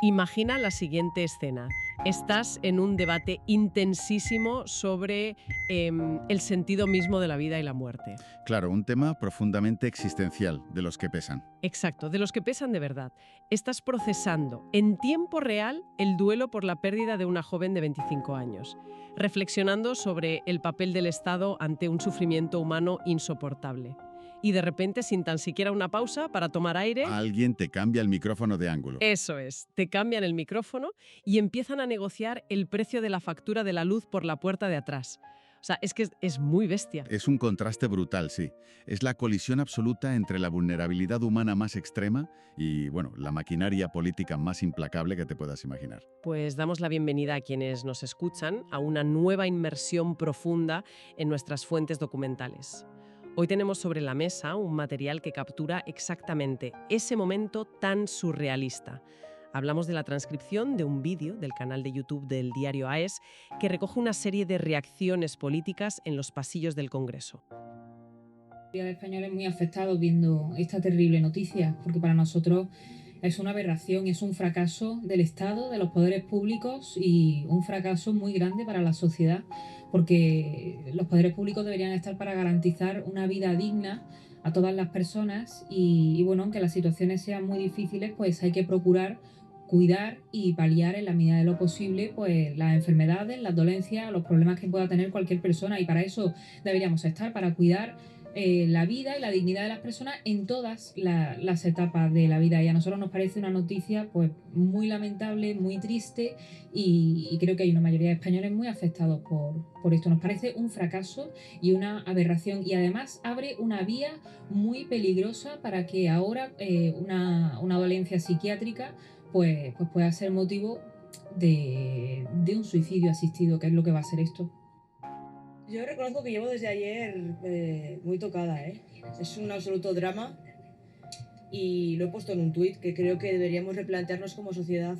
Imagina la siguiente escena. Estás en un debate intensísimo sobre el sentido mismo de la vida y la muerte. Claro, un tema profundamente existencial, de los que pesan. Exacto, de los que pesan de verdad. Estás procesando en tiempo real el duelo por la pérdida de una joven de 25 años, reflexionando sobre el papel del Estado ante un sufrimiento humano insoportable. Y de repente, sin tan siquiera una pausa para tomar aire, Alguien te cambia el micrófono de ángulo. eso es, te cambian el micrófono y empiezan a negociar el precio de la factura de la luz por la puerta de atrás. O sea, es que es muy bestia. Es un contraste brutal, sí. Es la colisión absoluta entre la vulnerabilidad humana más extrema y, bueno, la maquinaria política más implacable que te puedas imaginar. Pues damos la bienvenida a quienes nos escuchan a una nueva inmersión profunda en nuestras fuentes documentales. Hoy tenemos sobre la mesa un material que captura exactamente ese momento tan surrealista. Hablamos de la transcripción de un vídeo del canal de YouTube del diario AES que recoge una serie de reacciones políticas en los pasillos del Congreso. De españoles muy afectados viendo esta terrible noticia, porque para nosotros es una aberración, es un fracaso del Estado, de los poderes públicos y un fracaso muy grande para la sociedad, porque los poderes públicos deberían estar para garantizar una vida digna a todas las personas y bueno, aunque las situaciones sean muy difíciles, pues hay que procurar cuidar y paliar en la medida de lo posible pues las enfermedades, las dolencias, los problemas que pueda tener cualquier persona y para eso deberíamos estar, para cuidar la vida y la dignidad de las personas en todas las etapas de la vida. Y a nosotros nos parece una noticia pues muy lamentable, muy triste y creo que hay una mayoría de españoles muy afectados por esto. Nos parece un fracaso y una aberración y además abre una vía muy peligrosa para que ahora una dolencia psiquiátrica pues pueda ser motivo de un suicidio asistido, que es lo que va a ser esto. Yo reconozco que llevo desde ayer muy tocada, ¿eh? Es un absoluto drama y lo he puesto en un tuit que creo que deberíamos replantearnos como sociedad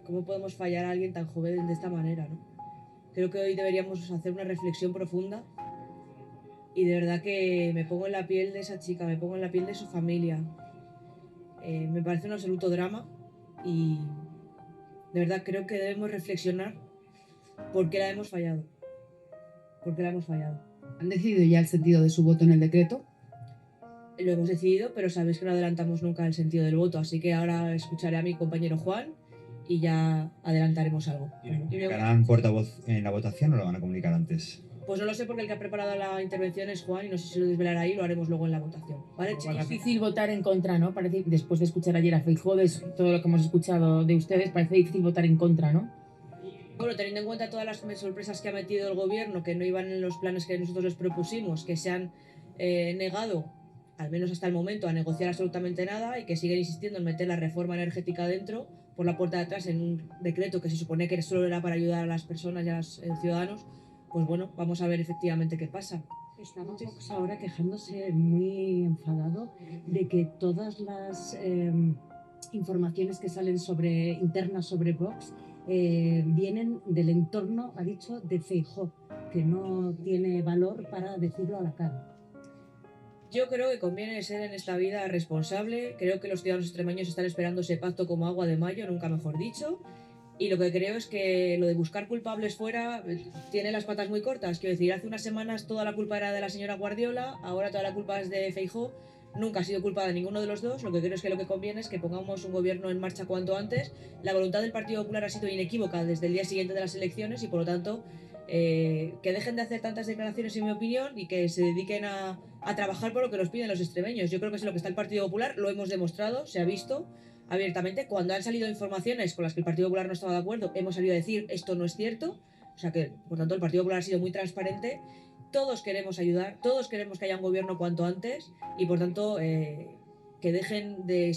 cómo podemos fallar a alguien tan joven de esta manera, ¿no? Creo que hoy deberíamos hacer una reflexión profunda y de verdad que me pongo en la piel de esa chica, me pongo en la piel de su familia. Me parece un absoluto drama y de verdad creo que debemos reflexionar por qué la hemos fallado. ¿Por qué la hemos fallado? ¿Han decidido ya el sentido de su voto en el decreto? Lo hemos decidido, pero sabéis que no adelantamos nunca el sentido del voto, así que ahora escucharé a mi compañero Juan y ya adelantaremos algo. ¿Comunicarán portavoz en la votación o lo van a comunicar antes? Pues no lo sé porque el que ha preparado la intervención es Juan y no sé si lo desvelará ahí, lo haremos luego en la votación. ¿Vale, Es chicos? difícil votar en contra, ¿no? Parece, después de escuchar ayer a Feijóo, de todo lo que hemos escuchado de ustedes, parece difícil votar en contra, ¿no? Bueno, teniendo en cuenta todas las sorpresas que ha metido el gobierno, que no iban en los planes que nosotros les propusimos, que se han negado, al menos hasta el momento, a negociar absolutamente nada y que siguen insistiendo en meter la reforma energética dentro, por la puerta de atrás, en un decreto que se supone que solo era para ayudar a las personas y a los ciudadanos, pues bueno, vamos a ver efectivamente qué pasa. Estaba Vox ahora quejándose muy enfadado de que todas las informaciones que salen internas sobre Vox vienen del entorno, ha dicho, de Feijóo, que no tiene valor para decirlo a la cara. Yo creo que conviene ser en esta vida responsable. Creo que los ciudadanos extremeños están esperando ese pacto como agua de mayo, nunca mejor dicho. Y lo que creo es que lo de buscar culpables fuera tiene las patas muy cortas. Quiero decir, hace unas semanas toda la culpa era de la señora Guardiola, ahora toda la culpa es de Feijóo. Nunca ha sido culpa de ninguno de los dos. Lo que creo es que lo que conviene es que pongamos un gobierno en marcha cuanto antes. La voluntad del Partido Popular ha sido inequívoca desde el día siguiente de las elecciones y por lo tanto que dejen de hacer tantas declaraciones en mi opinión y que se dediquen a trabajar por lo que nos piden los extremeños. Yo creo que es lo que está el Partido Popular, lo hemos demostrado, se ha visto abiertamente. Cuando han salido informaciones con las que el Partido Popular no estaba de acuerdo, hemos salido a decir esto no es cierto. O sea que, por tanto, el Partido Popular ha sido muy transparente. Todos queremos ayudar, todos queremos que haya un gobierno cuanto antes y, por tanto, que dejen de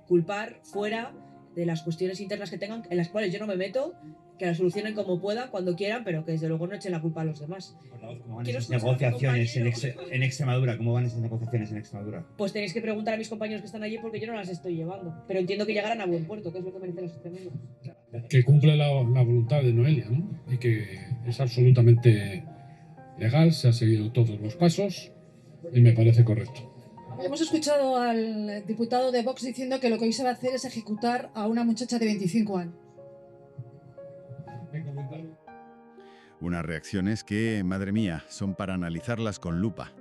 culpar fuera de las cuestiones internas que tengan, en las cuales yo no me meto, que las solucionen como puedan, cuando quieran, pero que desde luego no echen la culpa a los demás. ¿Cómo van esas negociaciones en Extremadura? ¿Cómo van esas negociaciones en Extremadura? Pues tenéis que preguntar a mis compañeros que están allí porque yo no las estoy llevando. Pero entiendo que llegarán a buen puerto, que es lo que merecen los extremeños. Que cumple la voluntad de Noelia, ¿no? Y que es absolutamente legal, se han seguido todos los pasos y me parece correcto. Hemos escuchado al diputado de Vox diciendo que lo que hoy se va a hacer es ejecutar a una muchacha de 25 años. Unas reacciones que, madre mía, son para analizarlas con lupa.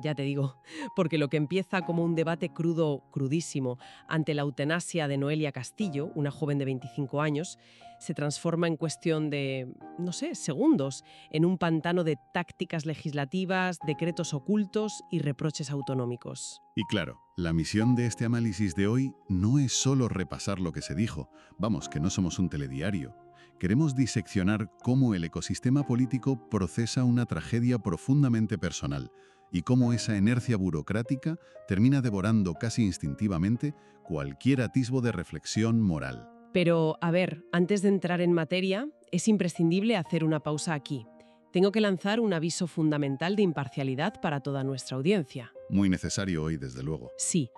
Ya te digo, porque lo que empieza como un debate crudo, crudísimo, ante la eutanasia de Noelia Castillo, una joven de 25 años, se transforma en cuestión de, no sé, segundos, en un pantano de tácticas legislativas, decretos ocultos y reproches autonómicos. Y claro, la misión de este análisis de hoy no es solo repasar lo que se dijo. Vamos, que no somos un telediario. Queremos diseccionar cómo el ecosistema político procesa una tragedia profundamente personal y cómo esa inercia burocrática termina devorando casi instintivamente cualquier atisbo de reflexión moral. Pero, a ver, antes de entrar en materia, es imprescindible hacer una pausa aquí. Tengo que lanzar un aviso fundamental de imparcialidad para toda nuestra audiencia. Muy necesario hoy, desde luego. Sí.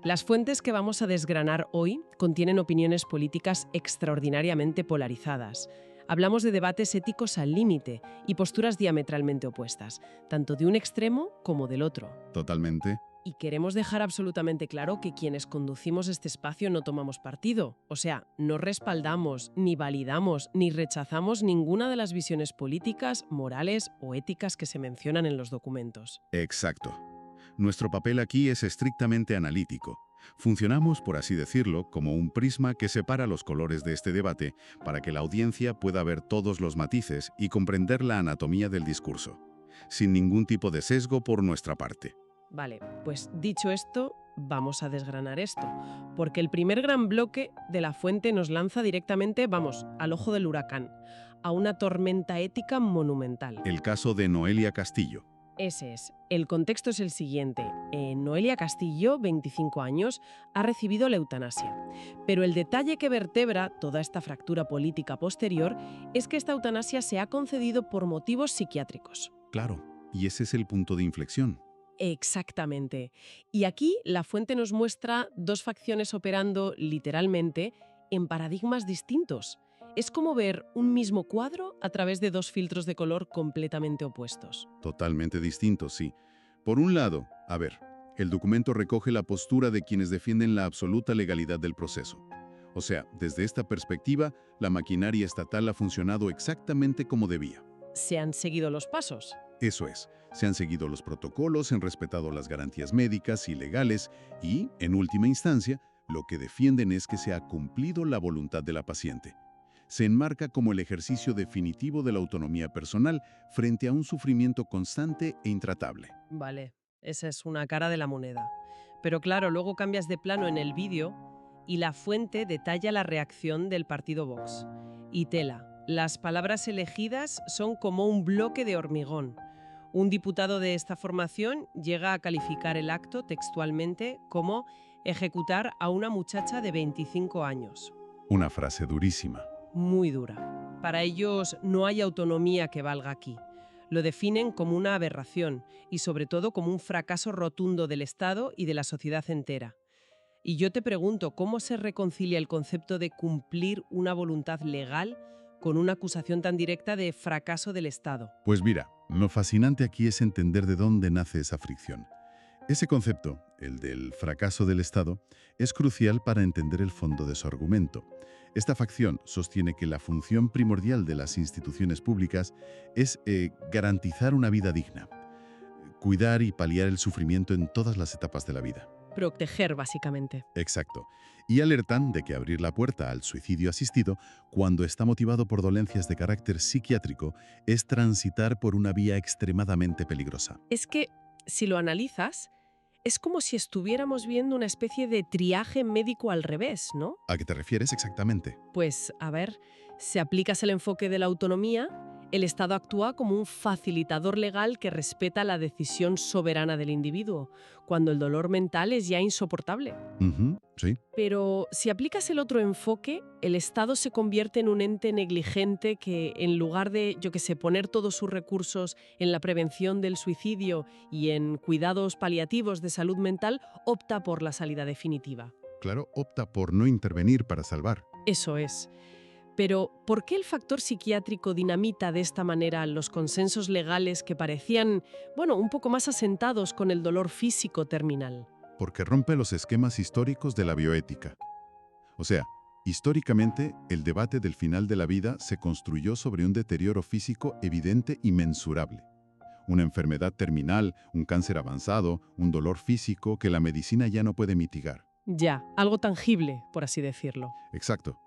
Las fuentes que vamos a desgranar hoy contienen opiniones políticas extraordinariamente polarizadas. Hablamos de debates éticos al límite y posturas diametralmente opuestas, tanto de un extremo como del otro. Totalmente. Y queremos dejar absolutamente claro que quienes conducimos este espacio no tomamos partido. O sea, no respaldamos, ni validamos, ni rechazamos ninguna de las visiones políticas, morales o éticas que se mencionan en los documentos. Exacto. Nuestro papel aquí es estrictamente analítico. Funcionamos, por así decirlo, como un prisma que separa los colores de este debate para que la audiencia pueda ver todos los matices y comprender la anatomía del discurso, sin ningún tipo de sesgo por nuestra parte. Vale, pues dicho esto, vamos a desgranar esto, porque el primer gran bloque de la fuente nos lanza directamente, al ojo del huracán, a una tormenta ética monumental. El caso de Noelia Castillo. Ese es. El contexto es el siguiente. Noelia Castillo, 25 años, ha recibido la eutanasia. Pero el detalle que vertebra toda esta fractura política posterior es que esta eutanasia se ha concedido por motivos psiquiátricos. Claro, y ese es el punto de inflexión. Exactamente. Y aquí la fuente nos muestra dos facciones operando literalmente en paradigmas distintos. Es como ver un mismo cuadro a través de dos filtros de color completamente opuestos. Totalmente distintos, sí. Por un lado, el documento recoge la postura de quienes defienden la absoluta legalidad del proceso. O sea, desde esta perspectiva, la maquinaria estatal ha funcionado exactamente como debía. ¿Se han seguido los pasos? Eso es, se han seguido los protocolos, se han respetado las garantías médicas y legales y, en última instancia, lo que defienden es que se ha cumplido la voluntad de la paciente. Se enmarca como el ejercicio definitivo de la autonomía personal frente a un sufrimiento constante e intratable. Vale, esa es una cara de la moneda. Pero claro, luego cambias de plano en el vídeo y la fuente detalla la reacción del partido Vox. Y tela, las palabras elegidas son como un bloque de hormigón. Un diputado de esta formación llega a calificar el acto textualmente como ejecutar a una muchacha de 25 años. Una frase durísima. Muy dura. Para ellos no hay autonomía que valga aquí. Lo definen como una aberración y sobre todo como un fracaso rotundo del Estado y de la sociedad entera. Y yo te pregunto, ¿cómo se reconcilia el concepto de cumplir una voluntad legal con una acusación tan directa de fracaso del Estado? Pues mira, lo fascinante aquí es entender de dónde nace esa fricción. Ese concepto, el del fracaso del Estado, es crucial para entender el fondo de su argumento. Esta facción sostiene que la función primordial de las instituciones públicas es garantizar una vida digna, cuidar y paliar el sufrimiento en todas las etapas de la vida. Proteger, básicamente. Exacto. Y alertan de que abrir la puerta al suicidio asistido, cuando está motivado por dolencias de carácter psiquiátrico, es transitar por una vía extremadamente peligrosa. Es que, si lo analizas, es como si estuviéramos viendo una especie de triaje médico al revés, ¿no? ¿A qué te refieres exactamente? Pues, si aplicas el enfoque de la autonomía, el Estado actúa como un facilitador legal que respeta la decisión soberana del individuo, cuando el dolor mental es ya insoportable. Sí. Pero si aplicas el otro enfoque, el Estado se convierte en un ente negligente que, en lugar de, poner todos sus recursos en la prevención del suicidio y en cuidados paliativos de salud mental, opta por la salida definitiva. Claro, opta por no intervenir para salvar. Eso es. Pero, ¿por qué el factor psiquiátrico dinamita de esta manera los consensos legales que parecían, un poco más asentados con el dolor físico terminal? Porque rompe los esquemas históricos de la bioética. O sea, históricamente, el debate del final de la vida se construyó sobre un deterioro físico evidente y mensurable. Una enfermedad terminal, un cáncer avanzado, un dolor físico que la medicina ya no puede mitigar. Ya, algo tangible, por así decirlo. Exacto.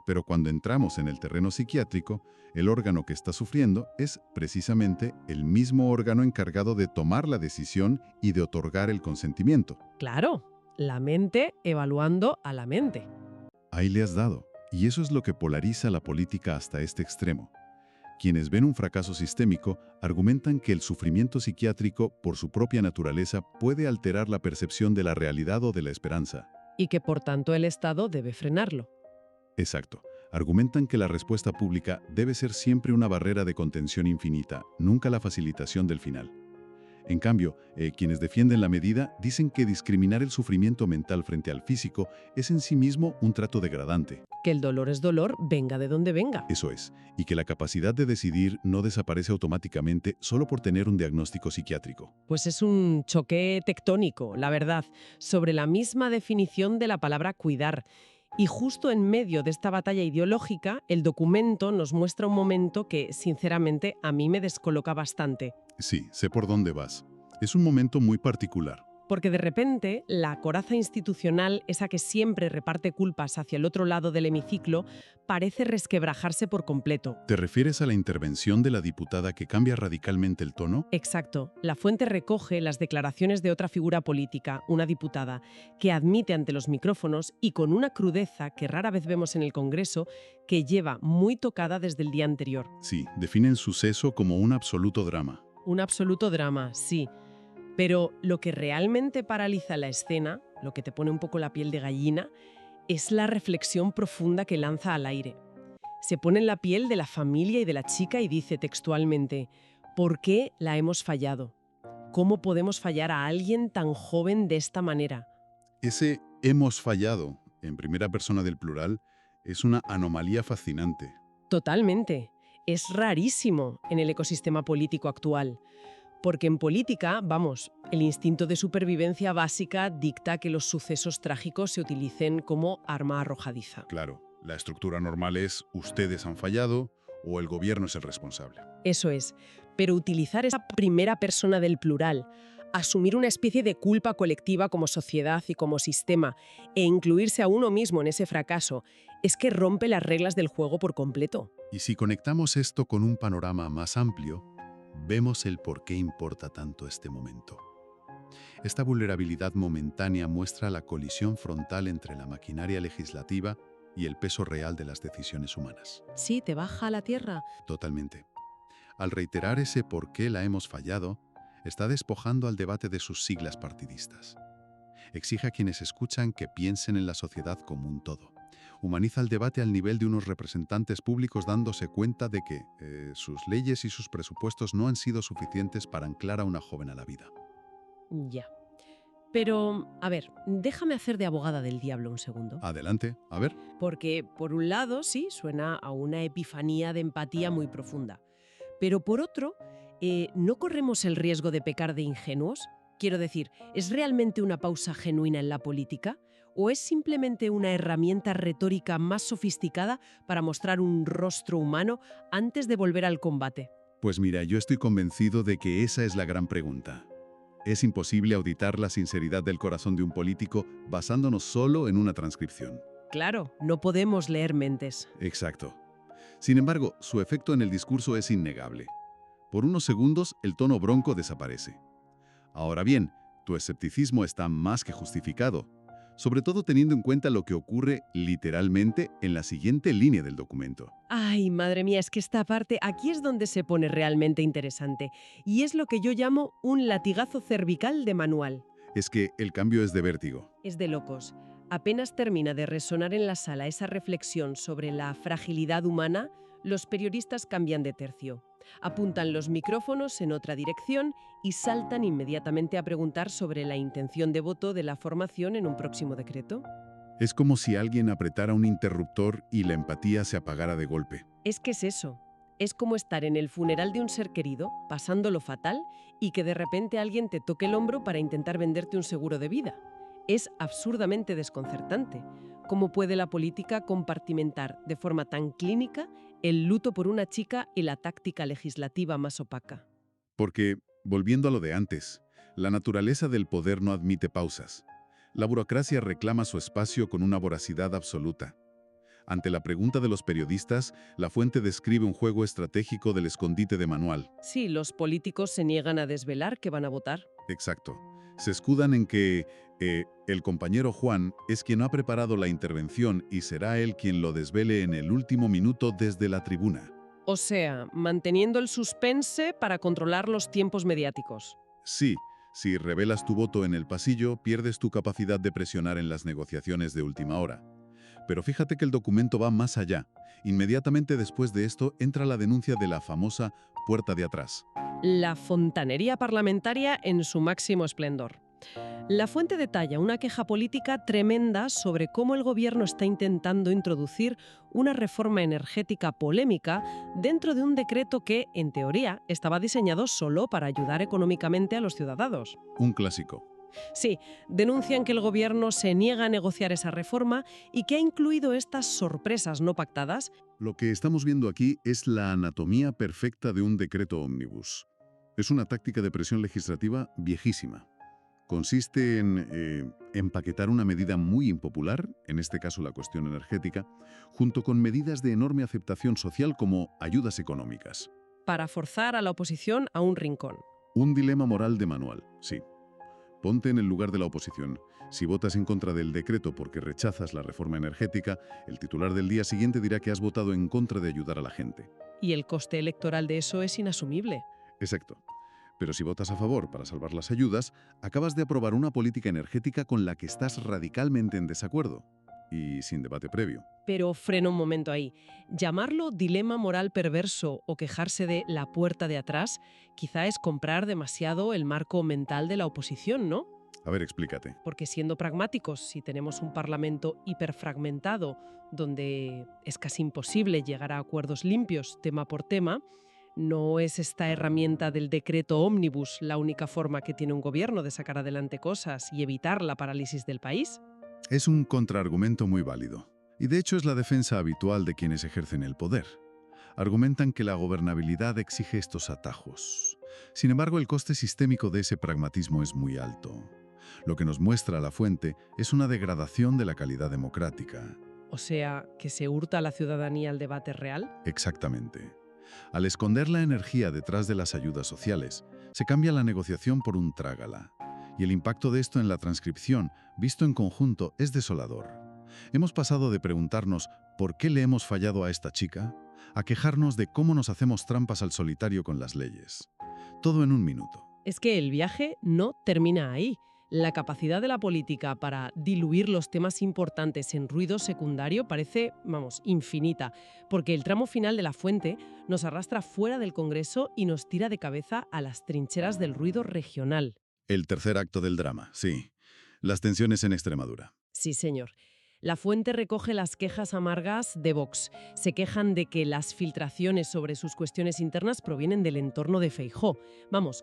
Pero cuando entramos en el terreno psiquiátrico, el órgano que está sufriendo es precisamente el mismo órgano encargado de tomar la decisión y de otorgar el consentimiento. Claro, la mente evaluando a la mente. Ahí le has dado. Y eso es lo que polariza la política hasta este extremo. Quienes ven un fracaso sistémico argumentan que el sufrimiento psiquiátrico, por su propia naturaleza, puede alterar la percepción de la realidad o de la esperanza. Y que por tanto el Estado debe frenarlo. Exacto. Argumentan que la respuesta pública debe ser siempre una barrera de contención infinita, nunca la facilitación del final. En cambio, quienes defienden la medida dicen que discriminar el sufrimiento mental frente al físico es en sí mismo un trato degradante. Que el dolor es dolor, venga de donde venga. Eso es, y que la capacidad de decidir no desaparece automáticamente solo por tener un diagnóstico psiquiátrico. Pues es un choque tectónico, la verdad, sobre la misma definición de la palabra cuidar. Y justo en medio de esta batalla ideológica, el documento nos muestra un momento que, sinceramente, a mí me descoloca bastante. Sí, sé por dónde vas. Es un momento muy particular. Porque de repente, la coraza institucional, esa que siempre reparte culpas hacia el otro lado del hemiciclo, parece resquebrajarse por completo. ¿Te refieres a la intervención de la diputada que cambia radicalmente el tono? Exacto. La fuente recoge las declaraciones de otra figura política, una diputada, que admite ante los micrófonos y con una crudeza que rara vez vemos en el Congreso, que lleva muy tocada desde el día anterior. Sí, define el suceso como un absoluto drama. Un absoluto drama, sí. Pero lo que realmente paraliza la escena, lo que te pone un poco la piel de gallina, es la reflexión profunda que lanza al aire. Se pone en la piel de la familia y de la chica y dice textualmente: ¿por qué la hemos fallado? ¿Cómo podemos fallar a alguien tan joven de esta manera? Ese hemos fallado, en primera persona del plural, es una anomalía fascinante. Totalmente. Es rarísimo en el ecosistema político actual. Porque en política, el instinto de supervivencia básica dicta que los sucesos trágicos se utilicen como arma arrojadiza. Claro, la estructura normal es ustedes han fallado o el gobierno es el responsable. Eso es, pero utilizar esa primera persona del plural, asumir una especie de culpa colectiva como sociedad y como sistema e incluirse a uno mismo en ese fracaso, es que rompe las reglas del juego por completo. Y si conectamos esto con un panorama más amplio, vemos el por qué importa tanto este momento. Esta vulnerabilidad momentánea muestra la colisión frontal entre la maquinaria legislativa y el peso real de las decisiones humanas. Sí, te baja a la tierra. Totalmente. Al reiterar ese por qué la hemos fallado, está despojando al debate de sus siglas partidistas. Exige a quienes escuchan que piensen en la sociedad como un todo. Humaniza el debate al nivel de unos representantes públicos dándose cuenta de que sus leyes y sus presupuestos no han sido suficientes para anclar a una joven a la vida. Ya. Pero, a ver, déjame hacer de abogada del diablo un segundo. Adelante, a ver. Porque, por un lado, sí, suena a una epifanía de empatía muy profunda. Pero, por otro, ¿no corremos el riesgo de pecar de ingenuos? Quiero decir, ¿es realmente una pausa genuina en la política? ¿O es simplemente una herramienta retórica más sofisticada para mostrar un rostro humano antes de volver al combate? Pues mira, yo estoy convencido de que esa es la gran pregunta. Es imposible auditar la sinceridad del corazón de un político basándonos solo en una transcripción. Claro, no podemos leer mentes. Exacto. Sin embargo, su efecto en el discurso es innegable. Por unos segundos, el tono bronco desaparece. Ahora bien, tu escepticismo está más que justificado, sobre todo teniendo en cuenta lo que ocurre literalmente en la siguiente línea del documento. Ay, madre mía, es que esta parte aquí es donde se pone realmente interesante, y es lo que yo llamo un latigazo cervical de manual. Es que el cambio es de vértigo. Es de locos. Apenas termina de resonar en la sala esa reflexión sobre la fragilidad humana, los periodistas cambian de tercio. Apuntan los micrófonos en otra dirección y saltan inmediatamente a preguntar sobre la intención de voto de la formación en un próximo decreto. Es como si alguien apretara un interruptor y la empatía se apagara de golpe. Es que es eso. Es como estar en el funeral de un ser querido, pasándolo fatal, y que de repente alguien te toque el hombro para intentar venderte un seguro de vida. Es absurdamente desconcertante. ¿Cómo puede la política compartimentar de forma tan clínica el luto por una chica y la táctica legislativa más opaca? Porque, volviendo a lo de antes, la naturaleza del poder no admite pausas. La burocracia reclama su espacio con una voracidad absoluta. Ante la pregunta de los periodistas, la fuente describe un juego estratégico del escondite de manual. Sí, los políticos se niegan a desvelar que van a votar. Exacto. Se escudan en que el compañero Juan es quien ha preparado la intervención y será él quien lo desvele en el último minuto desde la tribuna. O sea, manteniendo el suspense para controlar los tiempos mediáticos. Sí, si revelas tu voto en el pasillo, pierdes tu capacidad de presionar en las negociaciones de última hora. Pero fíjate que el documento va más allá. Inmediatamente después de esto entra la denuncia de la famosa puerta de atrás. La fontanería parlamentaria en su máximo esplendor. La fuente detalla una queja política tremenda sobre cómo el gobierno está intentando introducir una reforma energética polémica dentro de un decreto que, en teoría, estaba diseñado solo para ayudar económicamente a los ciudadanos. Un clásico. Sí, denuncian que el gobierno se niega a negociar esa reforma y que ha incluido estas sorpresas no pactadas. Lo que estamos viendo aquí es la anatomía perfecta de un decreto ómnibus. Es una táctica de presión legislativa viejísima. Consiste en empaquetar una medida muy impopular, en este caso la cuestión energética, junto con medidas de enorme aceptación social como ayudas económicas. Para forzar a la oposición a un rincón. Un dilema moral de manual, sí. Ponte en el lugar de la oposición. Si votas en contra del decreto porque rechazas la reforma energética, el titular del día siguiente dirá que has votado en contra de ayudar a la gente. Y el coste electoral de eso es inasumible. Exacto. Pero si votas a favor para salvar las ayudas, acabas de aprobar una política energética con la que estás radicalmente en desacuerdo y sin debate previo. Pero frena un momento ahí. Llamarlo dilema moral perverso o quejarse de la puerta de atrás quizá es comprar demasiado el marco mental de la oposición, ¿no? A ver, explícate. Porque siendo pragmáticos, si tenemos un parlamento hiperfragmentado donde es casi imposible llegar a acuerdos limpios tema por tema, ¿no es esta herramienta del decreto ómnibus la única forma que tiene un gobierno de sacar adelante cosas y evitar la parálisis del país? Es un contraargumento muy válido. Y de hecho es la defensa habitual de quienes ejercen el poder. Argumentan que la gobernabilidad exige estos atajos. Sin embargo, el coste sistémico de ese pragmatismo es muy alto. Lo que nos muestra la fuente es una degradación de la calidad democrática. O sea, que se hurta a la ciudadanía al debate real. Exactamente. Al esconder la energía detrás de las ayudas sociales, se cambia la negociación por un trágala. Y el impacto de esto en la transcripción, visto en conjunto, es desolador. Hemos pasado de preguntarnos ¿por qué le hemos fallado a esta chica?, a quejarnos de cómo nos hacemos trampas al solitario con las leyes. Todo en un minuto. Es que el viaje no termina ahí. La capacidad de la política para diluir los temas importantes en ruido secundario parece, infinita, porque el tramo final de la fuente nos arrastra fuera del Congreso y nos tira de cabeza a las trincheras del ruido regional. El tercer acto del drama, sí. Las tensiones en Extremadura. Sí, señor. La fuente recoge las quejas amargas de Vox. Se quejan de que las filtraciones sobre sus cuestiones internas provienen del entorno de Feijóo.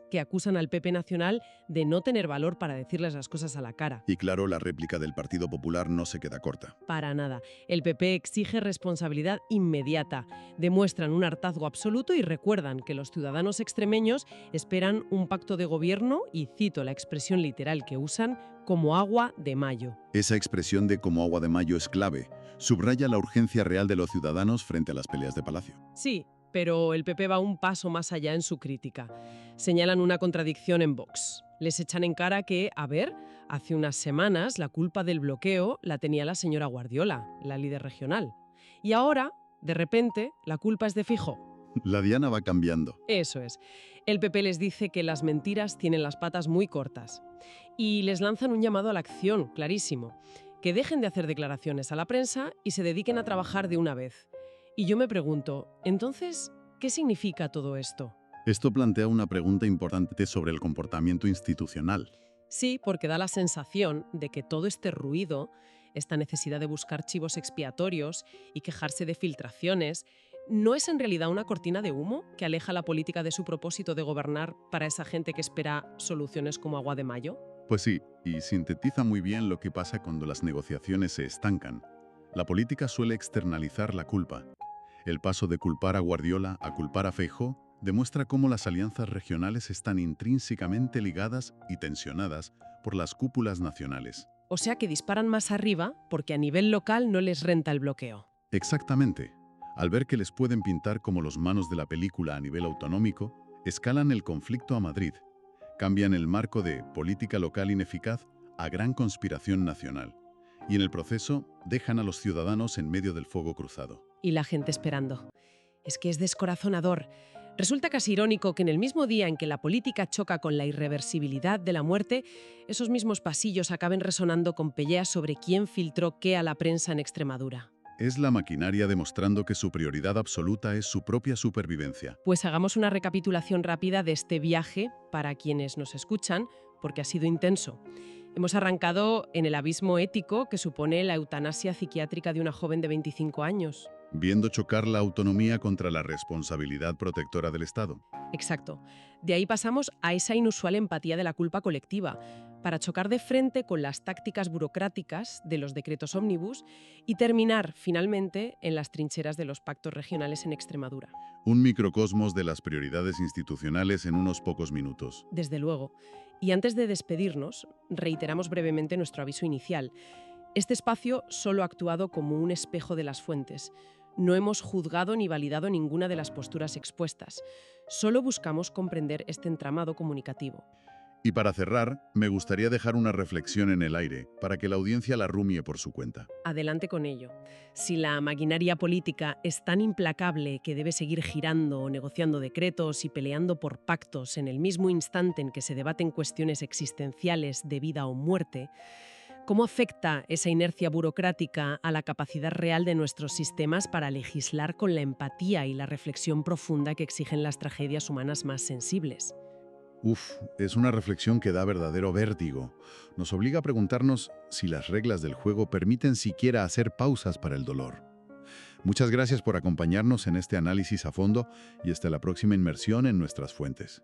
Que acusan al PP nacional de no tener valor para decirles las cosas a la cara. Y claro, la réplica del Partido Popular no se queda corta. Para nada. El PP exige responsabilidad inmediata. Demuestran un hartazgo absoluto y recuerdan que los ciudadanos extremeños esperan un pacto de gobierno y, cito la expresión literal que usan, como agua de mayo. Esa expresión de como agua de mayo es clave. Subraya la urgencia real de los ciudadanos frente a las peleas de palacio. Sí, pero el PP va un paso más allá en su crítica. Señalan una contradicción en Vox. Les echan en cara que, hace unas semanas la culpa del bloqueo la tenía la señora Guardiola, la líder regional. Y ahora, de repente, la culpa es de Feijóo. La diana va cambiando. Eso es. El PP les dice que las mentiras tienen las patas muy cortas. Y les lanzan un llamado a la acción, clarísimo. Que dejen de hacer declaraciones a la prensa y se dediquen a trabajar de una vez. Y yo me pregunto, entonces, ¿qué significa todo esto? Esto plantea una pregunta importante sobre el comportamiento institucional. Sí, porque da la sensación de que todo este ruido esta necesidad de buscar chivos expiatorios y quejarse de filtraciones, ¿no es en realidad una cortina de humo que aleja la política de su propósito de gobernar para esa gente que espera soluciones como agua de mayo? Pues sí, y sintetiza muy bien lo que pasa cuando las negociaciones se estancan. La política suele externalizar la culpa. El paso de culpar a Guardiola a culpar a Feijóo demuestra cómo las alianzas regionales están intrínsecamente ligadas y tensionadas por las cúpulas nacionales. O sea que disparan más arriba porque a nivel local no les renta el bloqueo. Exactamente. Al ver que les pueden pintar como los manos de la película a nivel autonómico, escalan el conflicto a Madrid. Cambian el marco de política local ineficaz a gran conspiración nacional. Y en el proceso dejan a los ciudadanos en medio del fuego cruzado. Y la gente esperando. Es que es descorazonador. Resulta casi irónico que en el mismo día en que la política choca con la irreversibilidad de la muerte, esos mismos pasillos acaben resonando con peleas sobre quién filtró qué a la prensa en Extremadura. Es la maquinaria demostrando que su prioridad absoluta es su propia supervivencia. Pues hagamos una recapitulación rápida de este viaje para quienes nos escuchan, porque ha sido intenso. Hemos arrancado en el abismo ético que supone la eutanasia psiquiátrica de una joven de 25 años. Viendo chocar la autonomía contra la responsabilidad protectora del Estado. Exacto. De ahí pasamos a esa inusual empatía de la culpa colectiva, para chocar de frente con las tácticas burocráticas de los decretos ómnibus y terminar, finalmente, en las trincheras de los pactos regionales en Extremadura. Un microcosmos de las prioridades institucionales en unos pocos minutos. Desde luego. Y antes de despedirnos, reiteramos brevemente nuestro aviso inicial. Este espacio solo ha actuado como un espejo de las fuentes. No hemos juzgado ni validado ninguna de las posturas expuestas. Solo buscamos comprender este entramado comunicativo. Y para cerrar, me gustaría dejar una reflexión en el aire, para que la audiencia la rumie por su cuenta. Adelante con ello. Si la maquinaria política es tan implacable que debe seguir girando, negociando decretos y peleando por pactos en el mismo instante en que se debaten cuestiones existenciales de vida o muerte, ¿cómo afecta esa inercia burocrática a la capacidad real de nuestros sistemas para legislar con la empatía y la reflexión profunda que exigen las tragedias humanas más sensibles? Es una reflexión que da verdadero vértigo. Nos obliga a preguntarnos si las reglas del juego permiten siquiera hacer pausas para el dolor. Muchas gracias por acompañarnos en este análisis a fondo y hasta la próxima inmersión en nuestras fuentes.